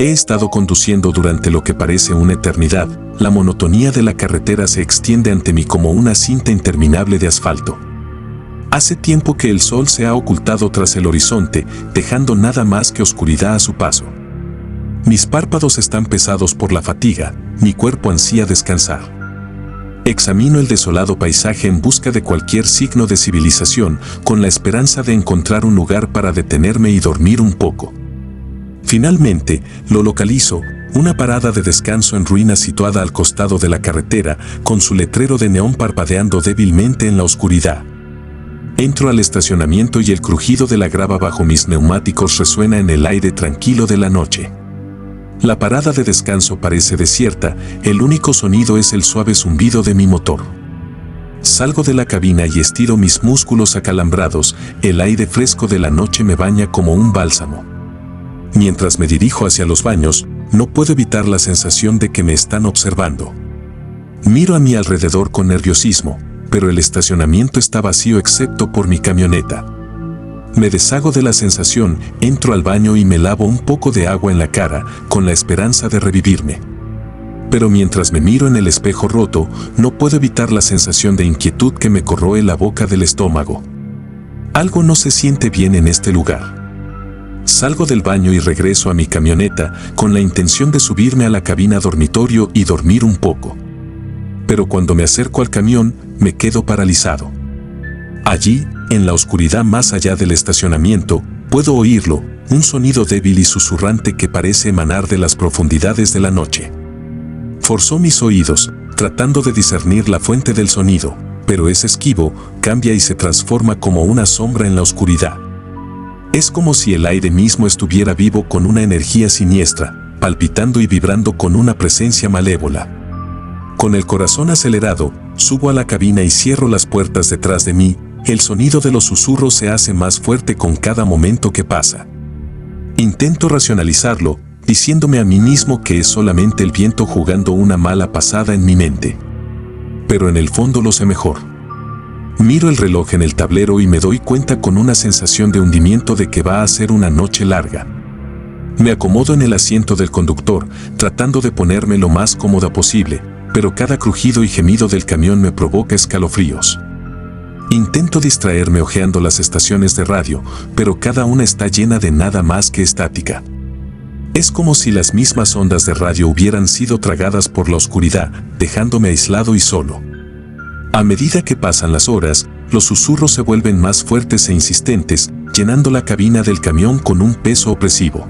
He estado conduciendo durante lo que parece una eternidad. La monotonía de la carretera se extiende ante mí como una cinta interminable de asfalto. Hace tiempo que el sol se ha ocultado tras el horizonte, dejando nada más que oscuridad a su paso. Mis párpados están pesados por la fatiga, mi cuerpo ansía descansar. Examino el desolado paisaje en busca de cualquier signo de civilización, con la esperanza de encontrar un lugar para detenerme y dormir un poco. Finalmente, lo localizo, una parada de descanso en ruinas situada al costado de la carretera, con su letrero de neón parpadeando débilmente en la oscuridad. Entro al estacionamiento y el crujido de la grava bajo mis neumáticos resuena en el aire tranquilo de la noche. La parada de descanso parece desierta, el único sonido es el suave zumbido de mi motor. Salgo de la cabina y estiro mis músculos acalambrados, el aire fresco de la noche me baña como un bálsamo. Mientras me dirijo hacia los baños, no puedo evitar la sensación de que me están observando. Miro a mi alrededor con nerviosismo, pero el estacionamiento está vacío excepto por mi camioneta. Me deshago de la sensación, entro al baño y me lavo un poco de agua en la cara, con la esperanza de revivirme. Pero mientras me miro en el espejo roto, no puedo evitar la sensación de inquietud que me corroe la boca del estómago. Algo no se siente bien en este lugar. Salgo del baño y regreso a mi camioneta, con la intención de subirme a la cabina dormitorio y dormir un poco. Pero cuando me acerco al camión, me quedo paralizado. Allí, en la oscuridad más allá del estacionamiento, puedo oírlo, un sonido débil y susurrante que parece emanar de las profundidades de la noche. Forzo mis oídos, tratando de discernir la fuente del sonido, pero es esquivo, cambia y se transforma como una sombra en la oscuridad. Es como si el aire mismo estuviera vivo con una energía siniestra, palpitando y vibrando con una presencia malévola. Con el corazón acelerado, subo a la cabina y cierro las puertas detrás de mí. El sonido de los susurros se hace más fuerte con cada momento que pasa. Intento racionalizarlo, diciéndome a mí mismo que es solamente el viento jugando una mala pasada en mi mente. Pero en el fondo lo sé mejor. Miro el reloj en el tablero y me doy cuenta con una sensación de hundimiento de que va a ser una noche larga. Me acomodo en el asiento del conductor, tratando de ponerme lo más cómoda posible, pero cada crujido y gemido del camión me provoca escalofríos. Intento distraerme hojeando las estaciones de radio, pero cada una está llena de nada más que estática. Es como si las mismas ondas de radio hubieran sido tragadas por la oscuridad, dejándome aislado y solo. A medida que pasan las horas, los susurros se vuelven más fuertes e insistentes, llenando la cabina del camión con un peso opresivo.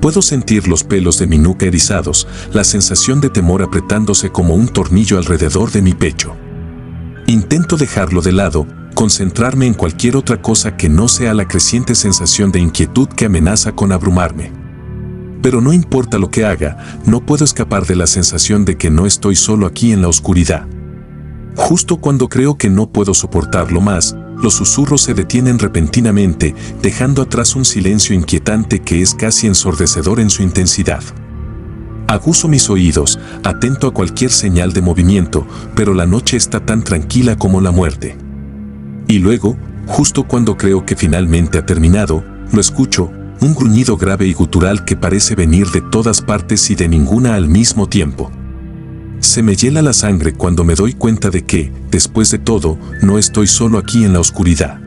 Puedo sentir los pelos de mi nuca erizados, la sensación de temor apretándose como un tornillo alrededor de mi pecho. Intento dejarlo de lado, concentrarme en cualquier otra cosa que no sea la creciente sensación de inquietud que amenaza con abrumarme. Pero no importa lo que haga, no puedo escapar de la sensación de que no estoy solo aquí en la oscuridad. Justo cuando creo que no puedo soportarlo más, los susurros se detienen repentinamente, dejando atrás un silencio inquietante que es casi ensordecedor en su intensidad. Aguzo mis oídos, atento a cualquier señal de movimiento, pero la noche está tan tranquila como la muerte. Y luego, justo cuando creo que finalmente ha terminado, lo escucho, un gruñido grave y gutural que parece venir de todas partes y de ninguna al mismo tiempo. Se me hiela la sangre cuando me doy cuenta de que, después de todo, no estoy solo aquí en la oscuridad.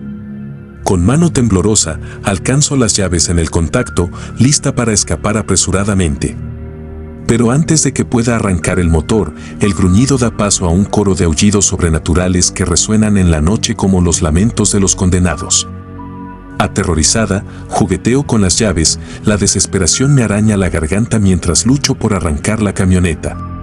Con mano temblorosa, alcanzo las llaves en el contacto, lista para escapar apresuradamente. Pero antes de que pueda arrancar el motor, el gruñido da paso a un coro de aullidos sobrenaturales que resuenan en la noche como los lamentos de los condenados. Aterrorizada, jugueteo con las llaves, la desesperación me araña la garganta mientras lucho por arrancar la camioneta.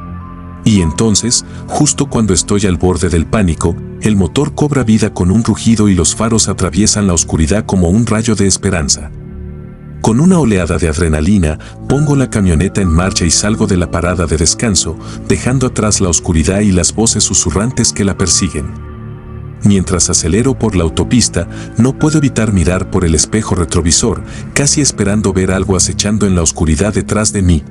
Y entonces, justo cuando estoy al borde del pánico, el motor cobra vida con un rugido y los faros atraviesan la oscuridad como un rayo de esperanza. Con una oleada de adrenalina, pongo la camioneta en marcha y salgo de la parada de descanso, dejando atrás la oscuridad y las voces susurrantes que la persiguen. Mientras acelero por la autopista, no puedo evitar mirar por el espejo retrovisor, casi esperando ver algo acechando en la oscuridad detrás de mí.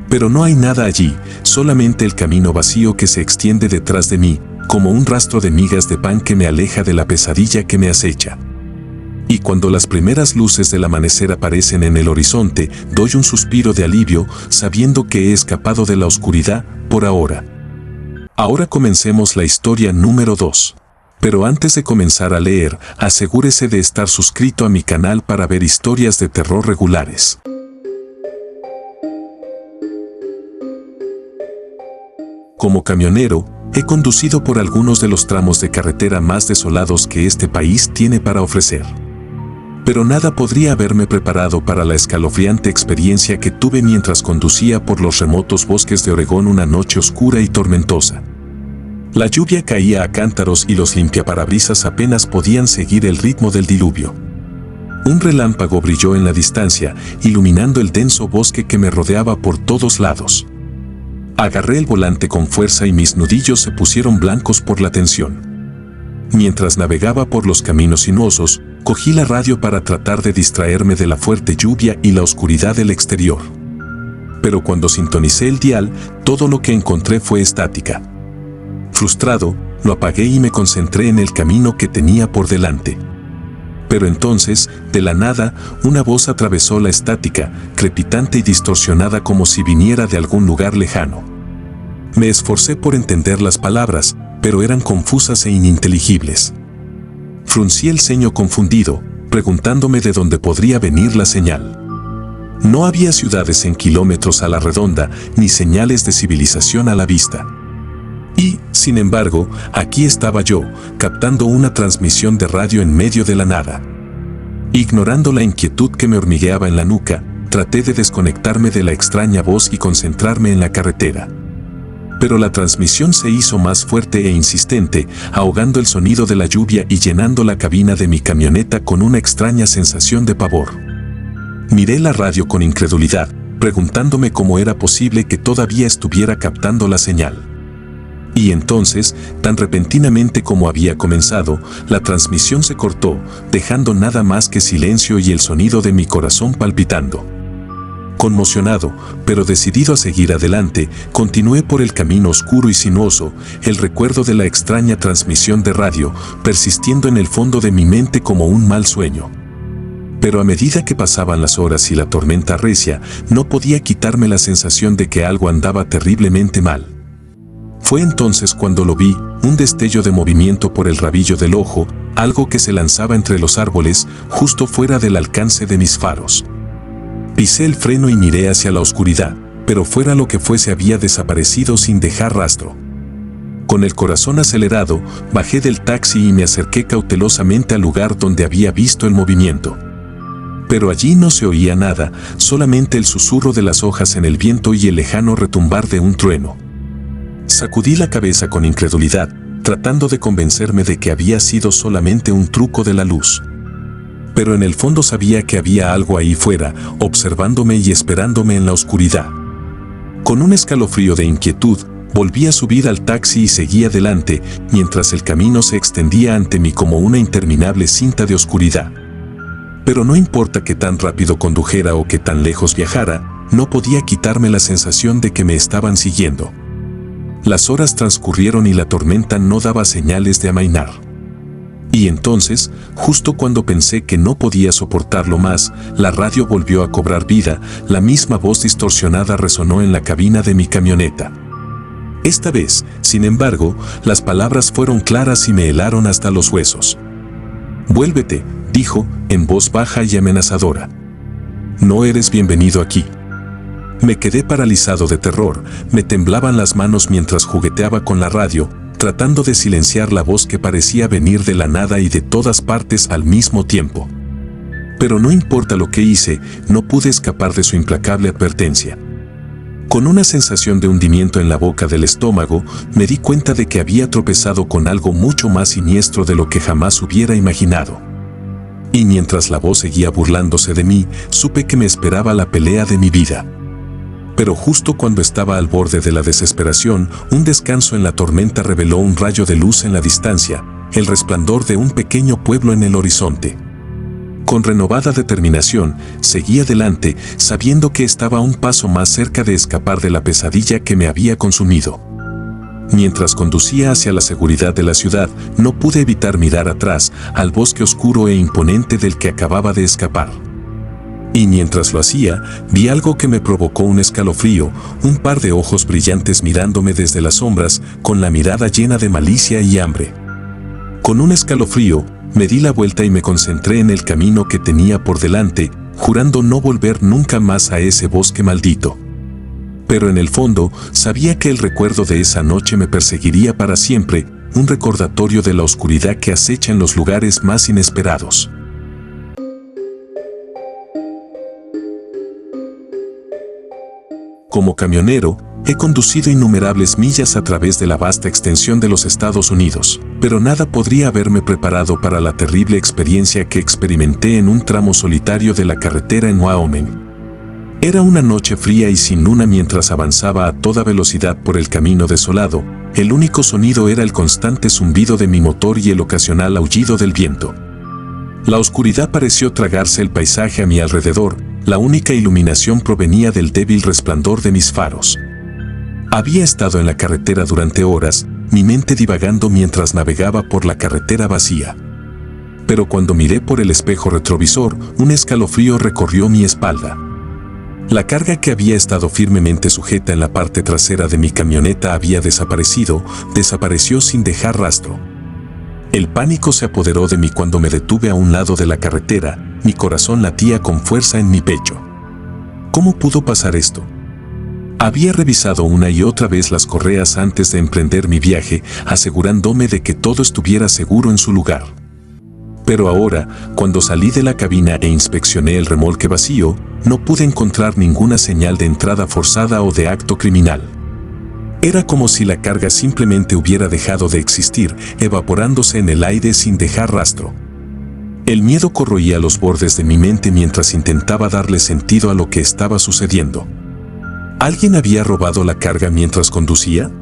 Pero no hay nada allí, solamente el camino vacío que se extiende detrás de mí, como un rastro de migas de pan que me aleja de la pesadilla que me acecha. Y cuando las primeras luces del amanecer aparecen en el horizonte, doy un suspiro de alivio, sabiendo que he escapado de la oscuridad, por ahora. Ahora comencemos la historia número 2. Pero antes de comenzar a leer, asegúrese de estar suscrito a mi canal para ver historias de terror regulares. Como camionero, he conducido por algunos de los tramos de carretera más desolados que este país tiene para ofrecer. Pero nada podría haberme preparado para la escalofriante experiencia que tuve mientras conducía por los remotos bosques de Oregón una noche oscura y tormentosa. La lluvia caía a cántaros y los limpiaparabrisas apenas podían seguir el ritmo del diluvio. Un relámpago brilló en la distancia, iluminando el denso bosque que me rodeaba por todos lados. Agarré el volante con fuerza y mis nudillos se pusieron blancos por la tensión. Mientras navegaba por los caminos sinuosos, cogí la radio para tratar de distraerme de la fuerte lluvia y la oscuridad del exterior. Pero cuando sintonicé el dial, todo lo que encontré fue estática. Frustrado, lo apagué y me concentré en el camino que tenía por delante. Pero entonces, de la nada, una voz atravesó la estática, crepitante y distorsionada como si viniera de algún lugar lejano. Me esforcé por entender las palabras, pero eran confusas e ininteligibles. Fruncí el ceño confundido, preguntándome de dónde podría venir la señal. No había ciudades en kilómetros a la redonda, ni señales de civilización a la vista. Y, sin embargo, aquí estaba yo, captando una transmisión de radio en medio de la nada. Ignorando la inquietud que me hormigueaba en la nuca, traté de desconectarme de la extraña voz y concentrarme en la carretera. Pero la transmisión se hizo más fuerte e insistente, ahogando el sonido de la lluvia y llenando la cabina de mi camioneta con una extraña sensación de pavor. Miré la radio con incredulidad, preguntándome cómo era posible que todavía estuviera captando la señal. Y entonces, tan repentinamente como había comenzado, la transmisión se cortó, dejando nada más que silencio y el sonido de mi corazón palpitando. Conmocionado, pero decidido a seguir adelante, continué por el camino oscuro y sinuoso, el recuerdo de la extraña transmisión de radio, persistiendo en el fondo de mi mente como un mal sueño. Pero a medida que pasaban las horas y la tormenta recia, no podía quitarme la sensación de que algo andaba terriblemente mal. Fue entonces cuando lo vi, un destello de movimiento por el rabillo del ojo, algo que se lanzaba entre los árboles, justo fuera del alcance de mis faros. Pisé el freno y miré hacia la oscuridad, pero fuera lo que fuese había desaparecido sin dejar rastro. Con el corazón acelerado, bajé del taxi y me acerqué cautelosamente al lugar donde había visto el movimiento. Pero allí no se oía nada, solamente el susurro de las hojas en el viento y el lejano retumbar de un trueno. Sacudí la cabeza con incredulidad, tratando de convencerme de que había sido solamente un truco de la luz. Pero en el fondo sabía que había algo ahí fuera, observándome y esperándome en la oscuridad. Con un escalofrío de inquietud, volví a subir al taxi y seguí adelante, mientras el camino se extendía ante mí como una interminable cinta de oscuridad. Pero no importa qué tan rápido condujera o qué tan lejos viajara, no podía quitarme la sensación de que me estaban siguiendo. Las horas transcurrieron y la tormenta no daba señales de amainar. Y entonces, justo cuando pensé que no podía soportarlo más, la radio volvió a cobrar vida, la misma voz distorsionada resonó en la cabina de mi camioneta. Esta vez, sin embargo, las palabras fueron claras y me helaron hasta los huesos. «Vuélvete», dijo, en voz baja y amenazadora. «No eres bienvenido aquí». Me quedé paralizado de terror, me temblaban las manos mientras jugueteaba con la radio, tratando de silenciar la voz que parecía venir de la nada y de todas partes al mismo tiempo. Pero no importa lo que hice, no pude escapar de su implacable advertencia. Con una sensación de hundimiento en la boca del estómago, me di cuenta de que había tropezado con algo mucho más siniestro de lo que jamás hubiera imaginado. Y mientras la voz seguía burlándose de mí, supe que me esperaba la pelea de mi vida. Pero justo cuando estaba al borde de la desesperación, un descanso en la tormenta reveló un rayo de luz en la distancia, el resplandor de un pequeño pueblo en el horizonte. Con renovada determinación, seguí adelante, sabiendo que estaba un paso más cerca de escapar de la pesadilla que me había consumido. Mientras conducía hacia la seguridad de la ciudad, no pude evitar mirar atrás al bosque oscuro e imponente del que acababa de escapar. Y mientras lo hacía, vi algo que me provocó un escalofrío, un par de ojos brillantes mirándome desde las sombras, con la mirada llena de malicia y hambre. Con un escalofrío, me di la vuelta y me concentré en el camino que tenía por delante, jurando no volver nunca más a ese bosque maldito. Pero en el fondo, sabía que el recuerdo de esa noche me perseguiría para siempre, un recordatorio de la oscuridad que acecha en los lugares más inesperados. Como camionero, he conducido innumerables millas a través de la vasta extensión de los Estados Unidos, pero nada podría haberme preparado para la terrible experiencia que experimenté en un tramo solitario de la carretera en Wyoming. Era una noche fría y sin luna mientras avanzaba a toda velocidad por el camino desolado. El único sonido era el constante zumbido de mi motor y el ocasional aullido del viento. La oscuridad pareció tragarse el paisaje a mi alrededor, la única iluminación provenía del débil resplandor de mis faros. Había estado en la carretera durante horas, mi mente divagando mientras navegaba por la carretera vacía. Pero cuando miré por el espejo retrovisor, un escalofrío recorrió mi espalda. La carga que había estado firmemente sujeta en la parte trasera de mi camioneta había desapareció sin dejar rastro. El pánico se apoderó de mí cuando me detuve a un lado de la carretera, mi corazón latía con fuerza en mi pecho. ¿Cómo pudo pasar esto? Había revisado una y otra vez las correas antes de emprender mi viaje, asegurándome de que todo estuviera seguro en su lugar. Pero ahora, cuando salí de la cabina e inspeccioné el remolque vacío, no pude encontrar ninguna señal de entrada forzada o de acto criminal. Era como si la carga simplemente hubiera dejado de existir, evaporándose en el aire sin dejar rastro. El miedo corroía los bordes de mi mente mientras intentaba darle sentido a lo que estaba sucediendo. ¿Alguien había robado la carga mientras conducía?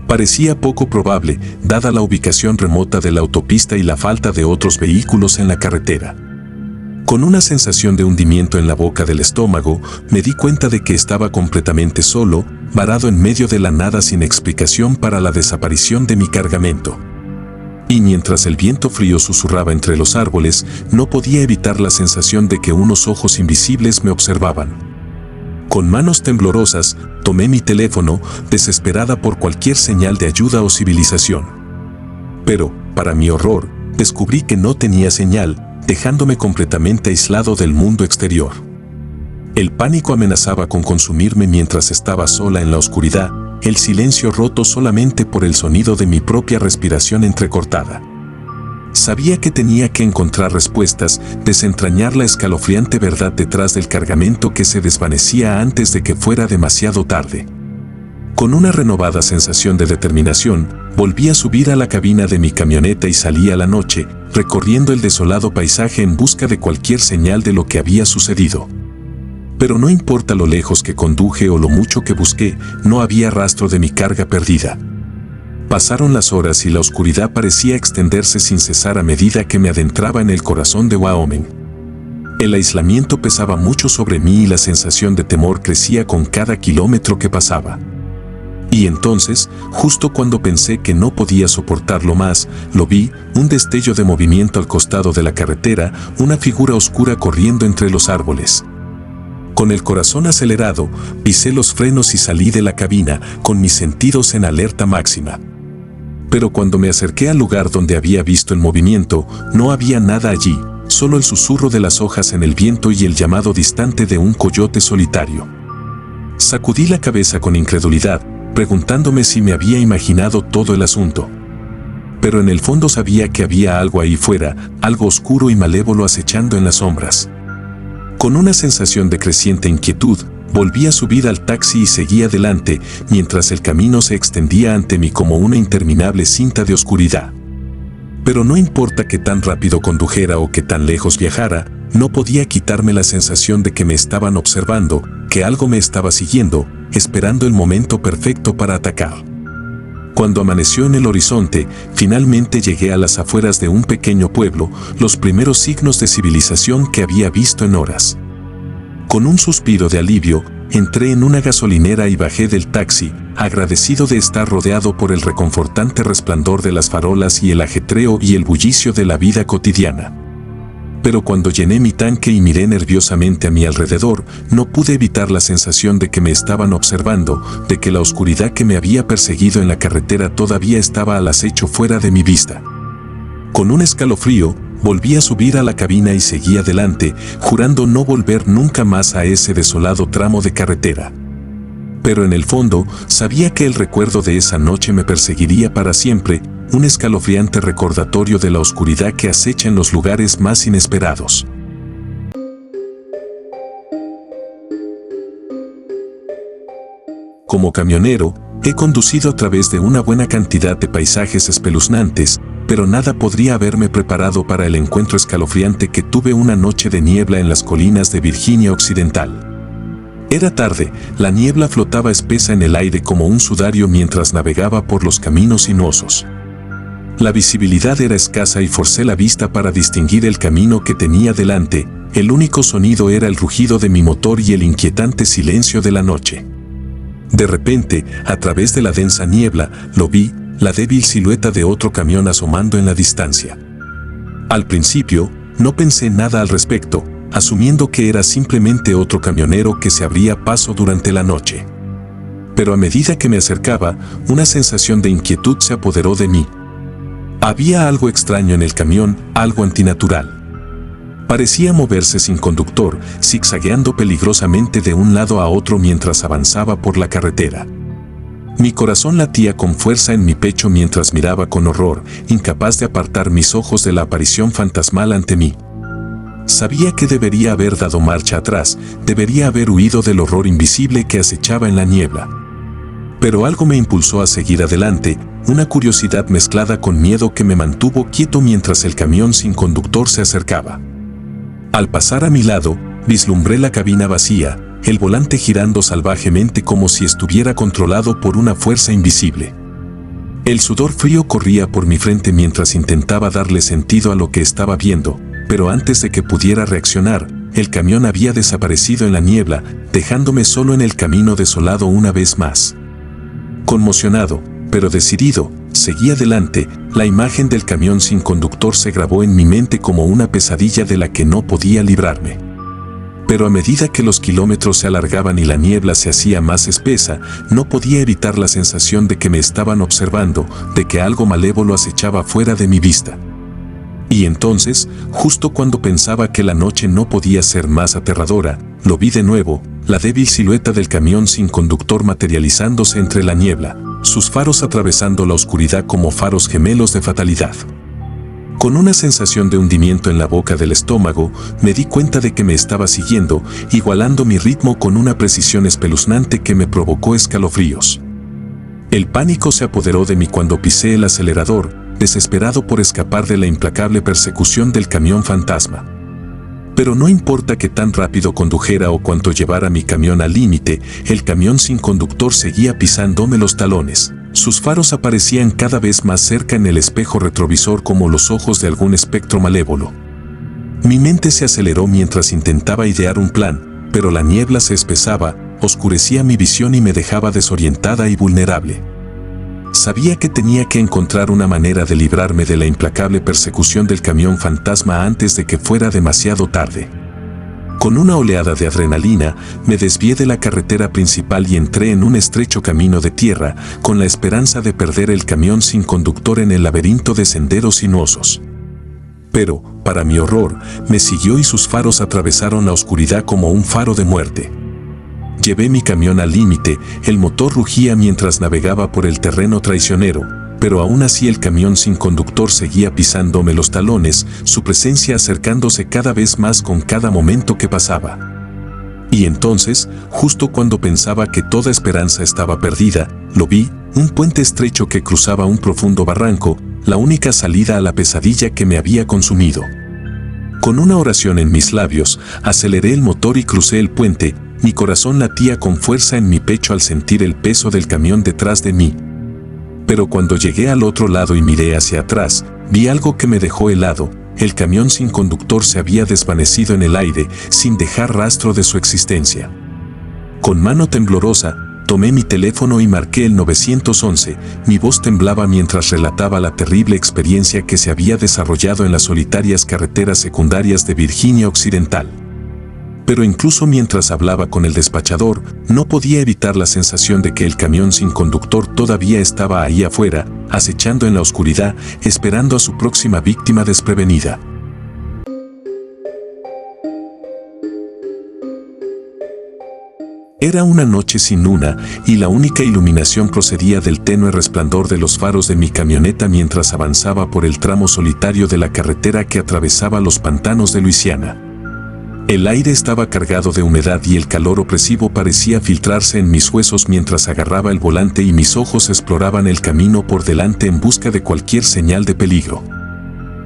Parecía poco probable, dada la ubicación remota de la autopista y la falta de otros vehículos en la carretera. Con una sensación de hundimiento en la boca del estómago, me di cuenta de que estaba completamente solo, varado en medio de la nada sin explicación para la desaparición de mi cargamento. Y mientras el viento frío susurraba entre los árboles, no podía evitar la sensación de que unos ojos invisibles me observaban. Con manos temblorosas, tomé mi teléfono, desesperada por cualquier señal de ayuda o civilización. Pero, para mi horror, descubrí que no tenía señal, dejándome completamente aislado del mundo exterior. El pánico amenazaba con consumirme mientras estaba sola en la oscuridad, el silencio roto solamente por el sonido de mi propia respiración entrecortada. Sabía que tenía que encontrar respuestas, desentrañar la escalofriante verdad detrás del cargamento que se desvanecía antes de que fuera demasiado tarde. Con una renovada sensación de determinación, volví a subir a la cabina de mi camioneta y salí a la noche, recorriendo el desolado paisaje en busca de cualquier señal de lo que había sucedido. Pero no importa lo lejos que conduje o lo mucho que busqué, no había rastro de mi carga perdida. Pasaron las horas y la oscuridad parecía extenderse sin cesar a medida que me adentraba en el corazón de Wyoming. El aislamiento pesaba mucho sobre mí y la sensación de temor crecía con cada kilómetro que pasaba. Y entonces, justo cuando pensé que no podía soportarlo más, lo vi, un destello de movimiento al costado de la carretera, una figura oscura corriendo entre los árboles. Con el corazón acelerado, pisé los frenos y salí de la cabina, con mis sentidos en alerta máxima. Pero cuando me acerqué al lugar donde había visto el movimiento, no había nada allí, solo el susurro de las hojas en el viento y el llamado distante de un coyote solitario. Sacudí la cabeza con incredulidad, preguntándome si me había imaginado todo el asunto. Pero en el fondo sabía que había algo ahí fuera, algo oscuro y malévolo acechando en las sombras. Con una sensación de creciente inquietud, volví a subir al taxi y seguí adelante, mientras el camino se extendía ante mí como una interminable cinta de oscuridad. Pero no importa qué tan rápido condujera o qué tan lejos viajara, no podía quitarme la sensación de que me estaban observando, que algo me estaba siguiendo, esperando el momento perfecto para atacar. Cuando amaneció en el horizonte, finalmente llegué a las afueras de un pequeño pueblo, los primeros signos de civilización que había visto en horas. Con un suspiro de alivio, entré en una gasolinera y bajé del taxi, agradecido de estar rodeado por el reconfortante resplandor de las farolas y el ajetreo y el bullicio de la vida cotidiana. Pero cuando llené mi tanque y miré nerviosamente a mi alrededor, no pude evitar la sensación de que me estaban observando, de que la oscuridad que me había perseguido en la carretera todavía estaba al acecho fuera de mi vista. Con un escalofrío, volví a subir a la cabina y seguí adelante, jurando no volver nunca más a ese desolado tramo de carretera. Pero en el fondo, sabía que el recuerdo de esa noche me perseguiría para siempre, un escalofriante recordatorio de la oscuridad que acecha en los lugares más inesperados. Como camionero, he conducido a través de una buena cantidad de paisajes espeluznantes, pero nada podría haberme preparado para el encuentro escalofriante que tuve una noche de niebla en las colinas de Virginia Occidental. Era tarde, la niebla flotaba espesa en el aire como un sudario mientras navegaba por los caminos sinuosos. La visibilidad era escasa y forcé la vista para distinguir el camino que tenía delante. El único sonido era el rugido de mi motor y el inquietante silencio de la noche. De repente, a través de la densa niebla, lo vi, la débil silueta de otro camión asomando en la distancia. Al principio, no pensé nada al respecto, asumiendo que era simplemente otro camionero que se abría paso durante la noche. Pero a medida que me acercaba, una sensación de inquietud se apoderó de mí. Había algo extraño en el camión, algo antinatural. Parecía moverse sin conductor, zigzagueando peligrosamente de un lado a otro mientras avanzaba por la carretera. Mi corazón latía con fuerza en mi pecho mientras miraba con horror, incapaz de apartar mis ojos de la aparición fantasmal ante mí. Sabía que debería haber dado marcha atrás, debería haber huido del horror invisible que acechaba en la niebla. Pero algo me impulsó a seguir adelante, una curiosidad mezclada con miedo que me mantuvo quieto mientras el camión sin conductor se acercaba. Al pasar a mi lado, vislumbré la cabina vacía, el volante girando salvajemente como si estuviera controlado por una fuerza invisible. El sudor frío corría por mi frente mientras intentaba darle sentido a lo que estaba viendo, pero antes de que pudiera reaccionar, el camión había desaparecido en la niebla, dejándome solo en el camino desolado una vez más. Conmocionado, pero decidido, seguí adelante. La imagen del camión sin conductor se grabó en mi mente como una pesadilla de la que no podía librarme. Pero a medida que los kilómetros se alargaban y la niebla se hacía más espesa, no podía evitar la sensación de que me estaban observando, de que algo malévolo acechaba fuera de mi vista. Y entonces, justo cuando pensaba que la noche no podía ser más aterradora, lo vi de nuevo, la débil silueta del camión sin conductor materializándose entre la niebla, sus faros atravesando la oscuridad como faros gemelos de fatalidad. Con una sensación de hundimiento en la boca del estómago, me di cuenta de que me estaba siguiendo, igualando mi ritmo con una precisión espeluznante que me provocó escalofríos. El pánico se apoderó de mí cuando pisé el acelerador, desesperado por escapar de la implacable persecución del camión fantasma. Pero no importa qué tan rápido condujera o cuánto llevara mi camión al límite, el camión sin conductor seguía pisándome los talones. Sus faros aparecían cada vez más cerca en el espejo retrovisor como los ojos de algún espectro malévolo. Mi mente se aceleró mientras intentaba idear un plan, pero la niebla se espesaba, oscurecía mi visión y me dejaba desorientada y vulnerable. Sabía que tenía que encontrar una manera de librarme de la implacable persecución del camión fantasma antes de que fuera demasiado tarde. Con una oleada de adrenalina, me desvié de la carretera principal y entré en un estrecho camino de tierra, con la esperanza de perder el camión sin conductor en el laberinto de senderos sinuosos. Pero, para mi horror, me siguió y sus faros atravesaron la oscuridad como un faro de muerte. Llevé mi camión al límite, el motor rugía mientras navegaba por el terreno traicionero, pero aún así el camión sin conductor seguía pisándome los talones, su presencia acercándose cada vez más con cada momento que pasaba. Y entonces, justo cuando pensaba que toda esperanza estaba perdida, lo vi, un puente estrecho que cruzaba un profundo barranco, la única salida a la pesadilla que me había consumido. Con una oración en mis labios, aceleré el motor y crucé el puente. Mi corazón latía con fuerza en mi pecho al sentir el peso del camión detrás de mí. Pero cuando llegué al otro lado y miré hacia atrás, vi algo que me dejó helado. El camión sin conductor se había desvanecido en el aire, sin dejar rastro de su existencia. Con mano temblorosa, tomé mi teléfono y marqué el 911. Mi voz temblaba mientras relataba la terrible experiencia que se había desarrollado en las solitarias carreteras secundarias de Virginia Occidental. Pero incluso mientras hablaba con el despachador, no podía evitar la sensación de que el camión sin conductor todavía estaba ahí afuera, acechando en la oscuridad, esperando a su próxima víctima desprevenida. Era una noche sin luna y la única iluminación procedía del tenue resplandor de los faros de mi camioneta mientras avanzaba por el tramo solitario de la carretera que atravesaba los pantanos de Luisiana. El aire estaba cargado de humedad y el calor opresivo parecía filtrarse en mis huesos mientras agarraba el volante y mis ojos exploraban el camino por delante en busca de cualquier señal de peligro.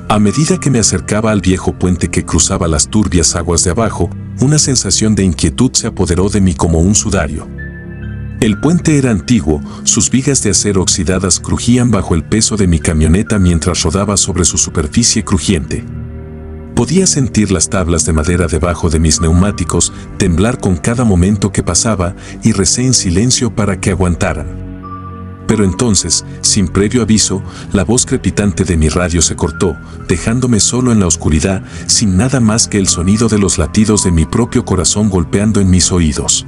A medida que me acercaba al viejo puente que cruzaba las turbias aguas de abajo, una sensación de inquietud se apoderó de mí como un sudario. El puente era antiguo, sus vigas de acero oxidadas crujían bajo el peso de mi camioneta mientras rodaba sobre su superficie crujiente. Podía sentir las tablas de madera debajo de mis neumáticos temblar con cada momento que pasaba y recé en silencio para que aguantaran. Pero entonces, sin previo aviso, la voz crepitante de mi radio se cortó, dejándome solo en la oscuridad, sin nada más que el sonido de los latidos de mi propio corazón golpeando en mis oídos.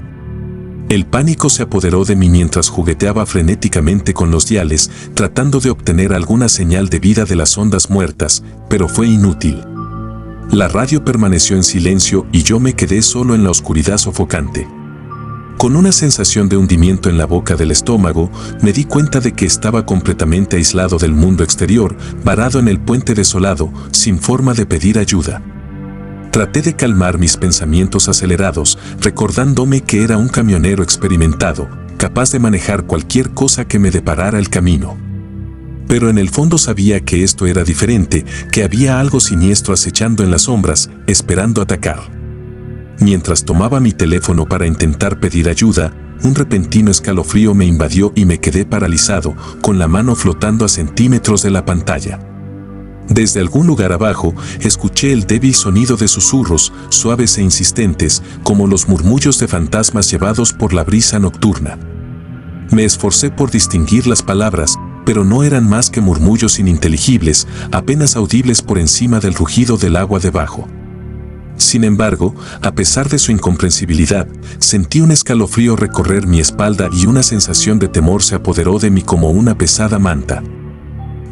El pánico se apoderó de mí mientras jugueteaba frenéticamente con los diales, tratando de obtener alguna señal de vida de las ondas muertas, pero fue inútil. La radio permaneció en silencio y yo me quedé solo en la oscuridad sofocante. Con una sensación de hundimiento en la boca del estómago, me di cuenta de que estaba completamente aislado del mundo exterior, varado en el puente desolado, sin forma de pedir ayuda. Traté de calmar mis pensamientos acelerados, recordándome que era un camionero experimentado, capaz de manejar cualquier cosa que me deparara el camino. Pero en el fondo sabía que esto era diferente, que había algo siniestro acechando en las sombras, esperando atacar. Mientras tomaba mi teléfono para intentar pedir ayuda, un repentino escalofrío me invadió y me quedé paralizado, con la mano flotando a centímetros de la pantalla. Desde algún lugar abajo, escuché el débil sonido de susurros, suaves e insistentes, como los murmullos de fantasmas llevados por la brisa nocturna. Me esforcé por distinguir las palabras, pero no eran más que murmullos ininteligibles, apenas audibles por encima del rugido del agua debajo. Sin embargo, a pesar de su incomprensibilidad, sentí un escalofrío recorrer mi espalda y una sensación de temor se apoderó de mí como una pesada manta.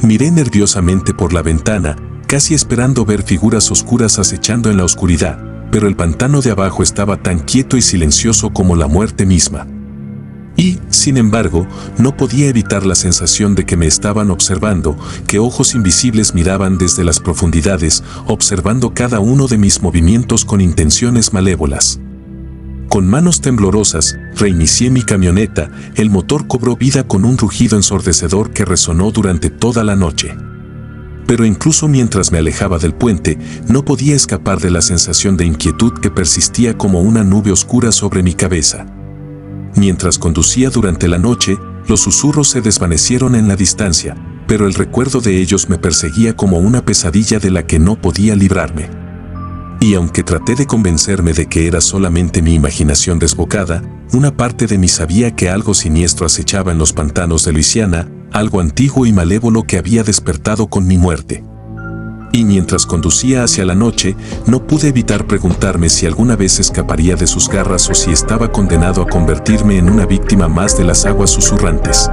Miré nerviosamente por la ventana, casi esperando ver figuras oscuras acechando en la oscuridad, pero el pantano de abajo estaba tan quieto y silencioso como la muerte misma. Y, sin embargo, no podía evitar la sensación de que me estaban observando, que ojos invisibles miraban desde las profundidades, observando cada uno de mis movimientos con intenciones malévolas. Con manos temblorosas, reinicié mi camioneta, el motor cobró vida con un rugido ensordecedor que resonó durante toda la noche. Pero incluso mientras me alejaba del puente, no podía escapar de la sensación de inquietud que persistía como una nube oscura sobre mi cabeza. Mientras conducía durante la noche, los susurros se desvanecieron en la distancia, pero el recuerdo de ellos me perseguía como una pesadilla de la que no podía librarme. Y aunque traté de convencerme de que era solamente mi imaginación desbocada, una parte de mí sabía que algo siniestro acechaba en los pantanos de Luisiana, algo antiguo y malévolo que había despertado con mi muerte. Y mientras conducía hacia la noche, no pude evitar preguntarme si alguna vez escaparía de sus garras o si estaba condenado a convertirme en una víctima más de las aguas susurrantes.